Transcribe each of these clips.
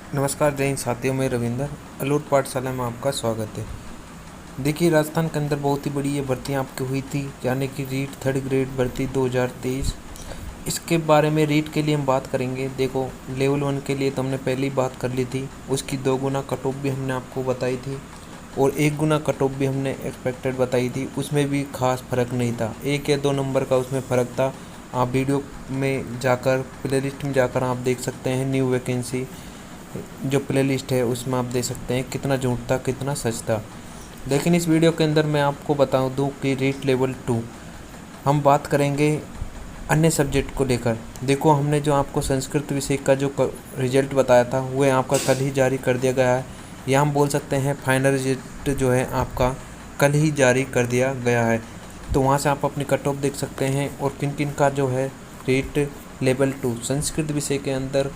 नमस्कार जय हिंद साथियों, मैं रविंदर अलूट पाठशाला में आपका स्वागत है। देखिए, राजस्थान के अंदर बहुत ही बड़ी ये भर्तियाँ आपकी हुई थी, यानी कि रीट थर्ड ग्रेड भर्ती 2023। इसके बारे में रीट के लिए हम बात करेंगे। देखो, लेवल 1 के लिए तो हमने पहले ही बात कर ली थी, उसकी 2 गुना कट ऑफ भी हमने आपको बताई थी और 1 गुना कट ऑफ भी हमने एक्सपेक्टेड बताई थी। उसमें भी खास फ़र्क नहीं था, 1 या 2 नंबर का उसमें फ़र्क था। आप वीडियो में जाकर प्लेलिस्ट में जाकर आप देख सकते हैं, न्यू वैकेंसी जो प्लेलिस्ट है उसमें आप देख सकते हैं कितना झूठ था कितना सच था। लेकिन इस वीडियो के अंदर मैं आपको बता दूं कि रीट लेवल 2 हम बात करेंगे अन्य सब्जेक्ट को लेकर। देखो, हमने जो आपको संस्कृत विषय का जो रिजल्ट बताया था वह आपका कल ही जारी कर दिया गया है, या हम बोल सकते हैं फाइनल रिजल्ट जो है आपका कल ही जारी कर दिया गया है। तो वहाँ से आप अपनी कट ऑफ देख सकते हैं और किन किन का जो है रीट लेवल 2 संस्कृत विषय के अंदर,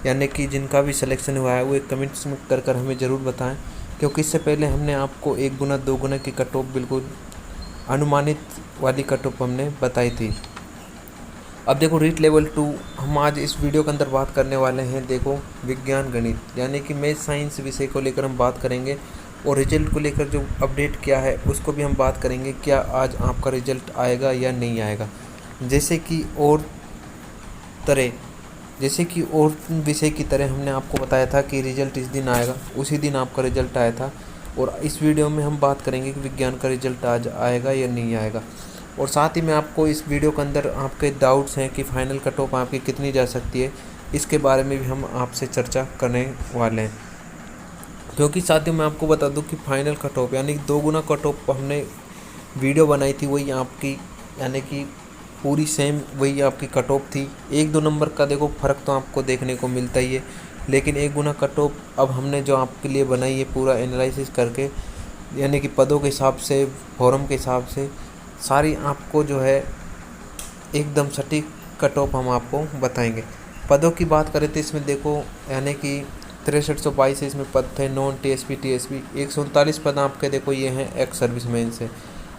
यानी कि जिनका भी सिलेक्शन हुआ है वो एक कमेंट्स में कर हमें ज़रूर बताएं, क्योंकि इससे पहले हमने आपको 1 गुना 2 गुना की कट ऑफ बिल्कुल अनुमानित वाली कट ऑफ हमने बताई थी। अब देखो, रीट लेवल 2 हम आज इस वीडियो के अंदर बात करने वाले हैं। देखो, विज्ञान गणित यानी कि मैथ साइंस विषय को लेकर हम बात करेंगे और रिजल्ट को लेकर जो अपडेट किया है उसको भी हम बात करेंगे। क्या आज आपका रिजल्ट आएगा या नहीं आएगा, जैसे कि तरह जैसे कि और विषय की तरह हमने आपको बताया था कि रिजल्ट इस दिन आएगा, उसी दिन आपका रिजल्ट आया था। और इस वीडियो में हम बात करेंगे कि विज्ञान का रिजल्ट आज आएगा या नहीं आएगा। और साथ ही में आपको इस वीडियो के अंदर आपके डाउट्स हैं कि फाइनल कट ऑफ आपकी कितनी जा सकती है, इसके बारे में भी हम आपसे चर्चा करने वाले हैं। क्योंकि साथियों, मैं आपको बता दूं कि फाइनल कट ऑफ यानी 2 गुना कट ऑफ हमने वीडियो बनाई थी, वही आपकी यानी कि पूरी सेम वही आपकी कट ऑफ थी। 1-2 नंबर का देखो फ़र्क तो आपको देखने को मिलता ही है, लेकिन 1 गुना कट ऑफ अब हमने जो आपके लिए बनाई है पूरा एनालिसिस करके, यानी कि पदों के हिसाब से, फॉर्म के हिसाब से, सारी आपको जो है एकदम सटीक कट ऑफ हम आपको बताएंगे। पदों की बात करें तो इसमें देखो, यानी कि 6322 इसमें पद थे नॉन टीएसपी 139 पद आपके देखो ये हैं एक्स सर्विसमैन से।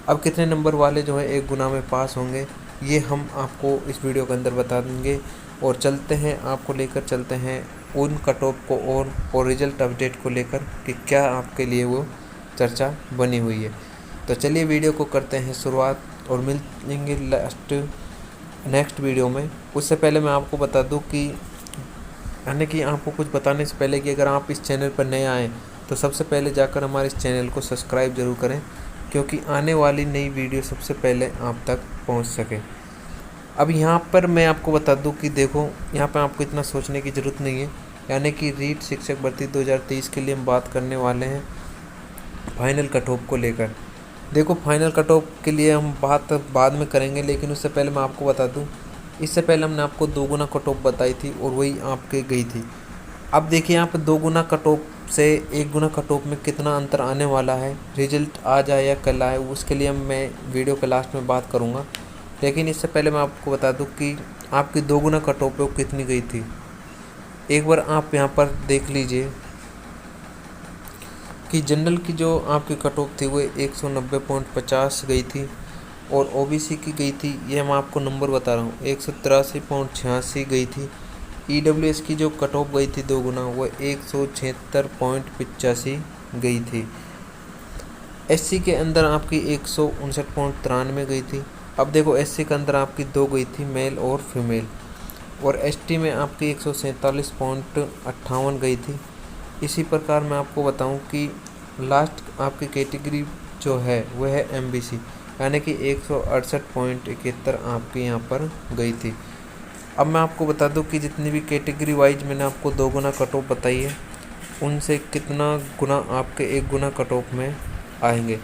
अब कितने नंबर वाले जो है 1 गुना में पास होंगे ये हम आपको इस वीडियो के अंदर बता देंगे। और चलते हैं, आपको लेकर चलते हैं उन कट ऑफ को और रिजल्ट अपडेट को लेकर कि क्या आपके लिए वो चर्चा बनी हुई है। तो चलिए वीडियो को करते हैं शुरुआत और मिलेंगे नेक्स्ट वीडियो में। उससे पहले मैं आपको बता दूं कि यानी कि आपको कुछ बताने से पहले कि अगर आप इस चैनल पर नए आएँ तो सबसे पहले जाकर हमारे इस चैनल को सब्सक्राइब ज़रूर करें, क्योंकि आने वाली नई वीडियो सबसे पहले आप तक पहुंच सके। अब यहाँ पर मैं आपको बता दूं कि देखो, यहाँ पर आपको इतना सोचने की ज़रूरत नहीं है। यानी कि रीट शिक्षक भर्ती 2023 के लिए हम बात करने वाले हैं फाइनल कट ऑफ को लेकर। देखो, फाइनल कट ऑफ के लिए हम बात बाद में करेंगे, लेकिन उससे पहले मैं आपको बता दूं, इससे पहले हमने आपको 2 गुना कट ऑफ बताई थी और वही आपके गई थी। अब देखिए, यहाँ पर 2 गुना कट ऑफ से 1 गुना कट ऑफ में कितना अंतर आने वाला है, रिजल्ट आज आए या कल आए, उसके लिए मैं वीडियो के लास्ट में बात करूँगा। लेकिन इससे पहले मैं आपको बता दूं कि आपकी 2 गुना कट ऑफ कितनी गई थी। एक बार आप यहाँ पर देख लीजिए कि जनरल की जो आपकी कट ऑफ थी वो 190.50 गई थी और ओबीसी की गई थी, ये मैं आपको नंबर बता रहा हूँ, 183.86 गई थी। ईडब्ल्यूएस की जो कट ऑफ गई थी 2 गुना, वो 176.85 गई थी। एससी के अंदर आपकी 159.93 गई थी। अब देखो, एससी के अंदर आपकी 2 गई थी, मेल और फीमेल। और एसटी में आपकी 147.58 गई थी। इसी प्रकार मैं आपको बताऊं कि लास्ट आपकी कैटेगरी जो है वह है एमबीसी, यानी कि 168.71 आपकी यहाँ पर गई थी। अब मैं आपको बता दूं कि जितनी भी कैटेगरी वाइज मैंने आपको 2 गुना कट ऑफ बताई है, उनसे कितना गुना आपके 1 गुना कट ऑफ में आएंगे।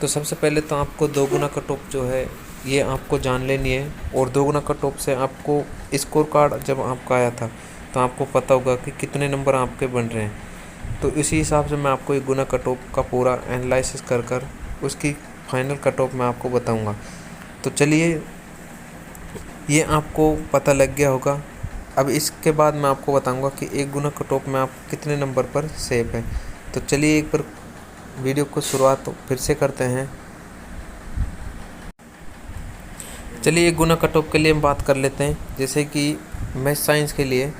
तो सबसे पहले तो आपको 2 गुना कट ऑफ जो है ये आपको जान लेनी है। और 2 गुना कट ऑफ से आपको स्कोर कार्ड जब आपका आया था तो आपको पता होगा कि कितने नंबर आपके बन रहे हैं। तो इसी हिसाब से मैं आपको 1 गुना कट ऑफ का पूरा एनालिसिस कर उसकी फाइनल कट ऑफ मैं आपको बताऊंगा। तो चलिए, ये आपको पता लग गया होगा। अब इसके बाद मैं आपको बताऊंगा कि 1 गुना कट ऑफ में आप कितने नंबर पर सेफ है। तो चलिए एक बार वीडियो को शुरुआत फिर से करते हैं। चलिए, 1 गुना कट ऑफ के लिए हम बात कर लेते हैं। जैसे कि मैथ साइंस के लिए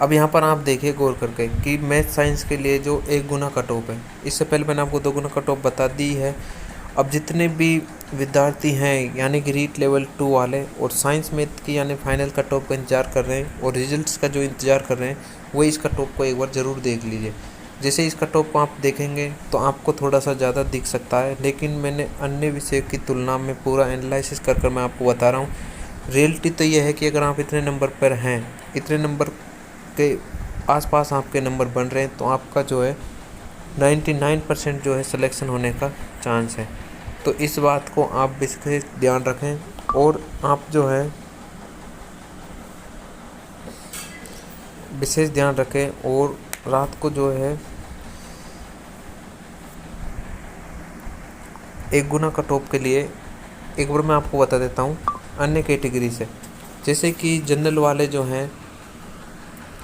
अब यहाँ पर आप देखिए गौर करके कि मैथ साइंस के लिए जो 1 गुना कट ऑफ है, इससे पहले मैंने आपको 2 गुना कट ऑफ बता दी है। अब जितने भी विद्यार्थी हैं यानी कि रीट लेवल 2 वाले और साइंस मैथ की यानी फाइनल कट ऑफ का इंतज़ार कर रहे हैं और रिजल्ट्स का जो इंतज़ार कर रहे हैं, वो इस कट ऑफ को एक बार ज़रूर देख लीजिए। जैसे इस कट ऑफ को आप देखेंगे तो आपको थोड़ा सा ज़्यादा दिख सकता है, लेकिन मैंने अन्य विषय की तुलना में पूरा एनालिसिस कर मैं आपको बता रहा हूँ। रियलिटी तो ये है कि अगर आप इतने नंबर पर हैं, इतने नंबर के आसपास आपके नंबर बन रहे हैं, तो आपका जो है 99% जो है सिलेक्शन होने का चांस है। तो इस बात को आप विशेष ध्यान रखें और आप जो है विशेष ध्यान रखें और रात को जो है 1 गुना कट ऑफ के लिए एक बार मैं आपको बता देता हूँ अन्य कैटेगरी से। जैसे कि जनरल वाले जो हैं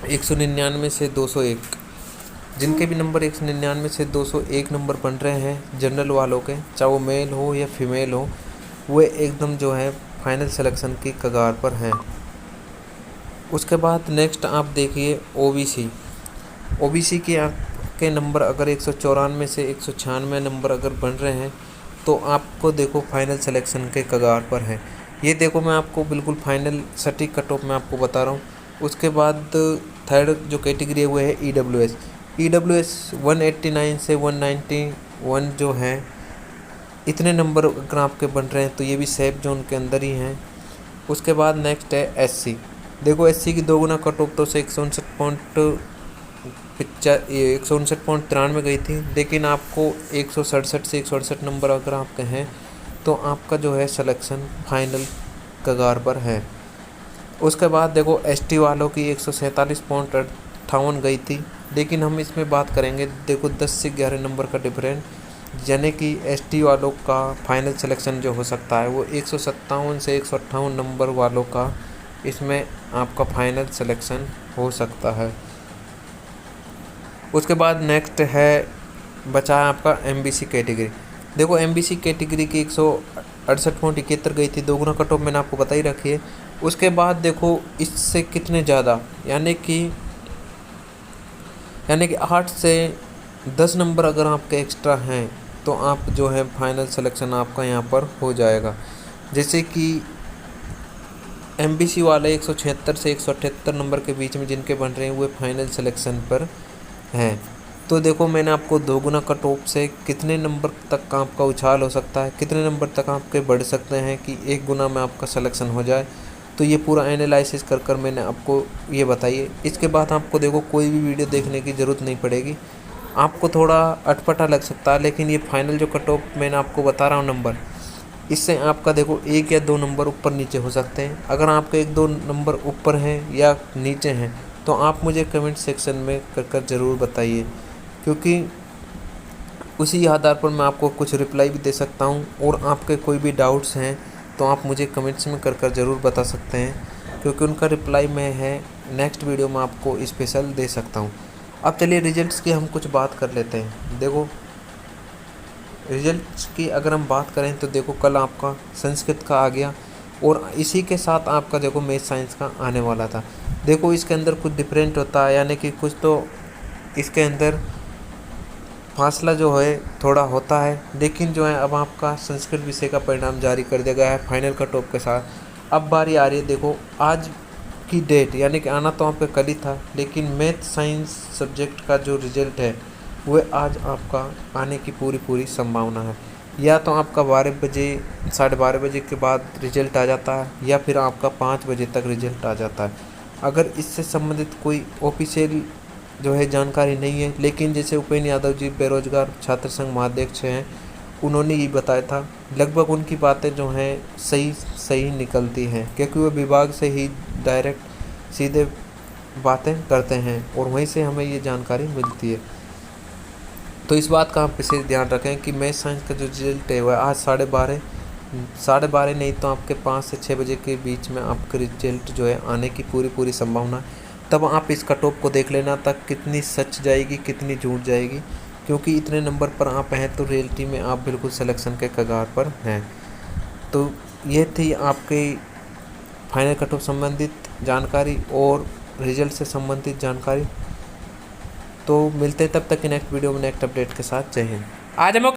199 से 201, जिनके भी नंबर 199 से 201 नंबर बन रहे हैं जनरल वालों के, चाहे वो मेल हो या फीमेल हो, वे एकदम जो है फाइनल सिलेक्शन की कगार पर हैं। उसके बाद नेक्स्ट आप देखिए ओबीसी के आपके नंबर अगर 194 से 196 नंबर अगर बन रहे हैं, तो आपको देखो फाइनल सिलेक्शन के कगार पर है। ये देखो मैं आपको बिल्कुल फाइनल सटीक कट ऑफ मैं आपको बता रहा हूँ। उसके बाद थर्ड जो कैटेगरी है वो है ईडब्ल्यूएस 189 से 191 जो है, इतने नंबर अगर आपके बन रहे हैं तो ये भी सेफ जोन के अंदर ही हैं। उसके बाद नेक्स्ट है एससी। देखो एससी की 2 गुना कट ऑफ तो से 159.93 गई थी, लेकिन आपको 167 से 168 नंबर अगर आपके हैं तो आपका जो है सिलेक्शन फाइनल कगार पर है। उसके बाद देखो एसटी वालों की 147.58 गई थी, लेकिन हम इसमें बात करेंगे देखो 10 से 11 नंबर का डिफरेंस, यानी कि एसटी वालों का फाइनल सिलेक्शन जो हो सकता है वो 157 से 158 नंबर वालों का इसमें आपका फाइनल सिलेक्शन हो सकता है। उसके बाद नेक्स्ट है बचा है आपका एमबीसी कैटेगरी। देखो एमबीसी कैटेगरी की 168.71 गई थी, 2 गुना कट ऑफ मैंने आपको बता ही रखी है। उसके बाद देखो इससे कितने ज़्यादा यानी कि 8 से 10 नंबर अगर आपके एक्स्ट्रा हैं तो आप जो है फाइनल सिलेक्शन आपका यहाँ पर हो जाएगा। जैसे कि एमबीसी वाले 176 से 178 नंबर के बीच में जिनके बन रहे हैं वो फाइनल सिलेक्शन पर हैं। तो देखो मैंने आपको 2 गुना कट ऑफ से कितने नंबर तक का आपका उछाल हो सकता है, कितने नंबर तक आपके बढ़ सकते हैं कि 1 गुना में आपका सिलेक्शन हो जाए, तो ये पूरा एनालिसिस कर मैंने आपको ये बताइए। इसके बाद आपको देखो कोई भी वीडियो देखने की ज़रूरत नहीं पड़ेगी। आपको थोड़ा अटपटा लग सकता है, लेकिन ये फाइनल जो कट ऑफ मैंने आपको बता रहा हूँ नंबर, इससे आपका देखो 1 या 2 नंबर ऊपर नीचे हो सकते हैं। अगर आपके 1-2 नंबर ऊपर हैं या नीचे हैं तो आप मुझे कमेंट सेक्शन में कर ज़रूर बताइए, क्योंकि उसी आधार पर मैं आपको कुछ रिप्लाई भी दे सकता हूँ। और आपके कोई भी डाउट्स हैं तो आप मुझे कमेंट्स में कर ज़रूर बता सकते हैं, क्योंकि उनका रिप्लाई मैं है नेक्स्ट वीडियो में आपको स्पेशल दे सकता हूँ। अब चलिए रिजल्ट्स की हम कुछ बात कर लेते हैं। देखो रिजल्ट्स की अगर हम बात करें तो देखो कल आपका संस्कृत का आ गया और इसी के साथ आपका देखो मैथ साइंस का आने वाला था। देखो इसके अंदर कुछ डिफरेंट होता है, यानी कि कुछ तो इसके अंदर फासला जो है थोड़ा होता है, लेकिन जो है अब आपका संस्कृत विषय का परिणाम जारी कर दिया गया है फाइनल कट ऑफ के साथ। अब बारी आ रही है देखो आज की डेट, यानी कि आना तो आपका कल ही था, लेकिन मैथ साइंस सब्जेक्ट का जो रिज़ल्ट है वह आज आपका आने की पूरी संभावना है। या तो आपका 12 बजे 12:30 बजे के बाद रिज़ल्ट आ जाता है, या फिर आपका 5 बजे तक रिज़ल्ट आ जाता है। अगर इससे संबंधित कोई ऑफिशियल जो है जानकारी नहीं है, लेकिन जैसे उपेंद्र यादव जी बेरोजगार छात्र संघ महाध्यक्ष हैं, उन्होंने ये बताया था, लगभग उनकी बातें जो हैं सही निकलती हैं, क्योंकि वो विभाग से ही डायरेक्ट सीधे बातें करते हैं और वहीं से हमें ये जानकारी मिलती है। तो इस बात का आप विशेष ध्यान रखें कि मैथ साइंस का जो रिजल्ट है वह आज 12:30 नहीं तो आपके 5 से 6 बजे के बीच में आपका रिजल्ट जो है आने की पूरी संभावना है। तब आप इस कट ऑफ को देख लेना तक कितनी सच जाएगी कितनी झूठ जाएगी, क्योंकि इतने नंबर पर आप हैं तो रियलिटी में आप बिल्कुल सिलेक्शन के कगार पर हैं। तो ये थी आपके फाइनल कट ऑफ संबंधित जानकारी और रिजल्ट से संबंधित जानकारी। तो मिलते हैं तब तक की नेक्स्ट वीडियो में नेक्स्ट अपडेट के साथ। जय हिंद। आज हम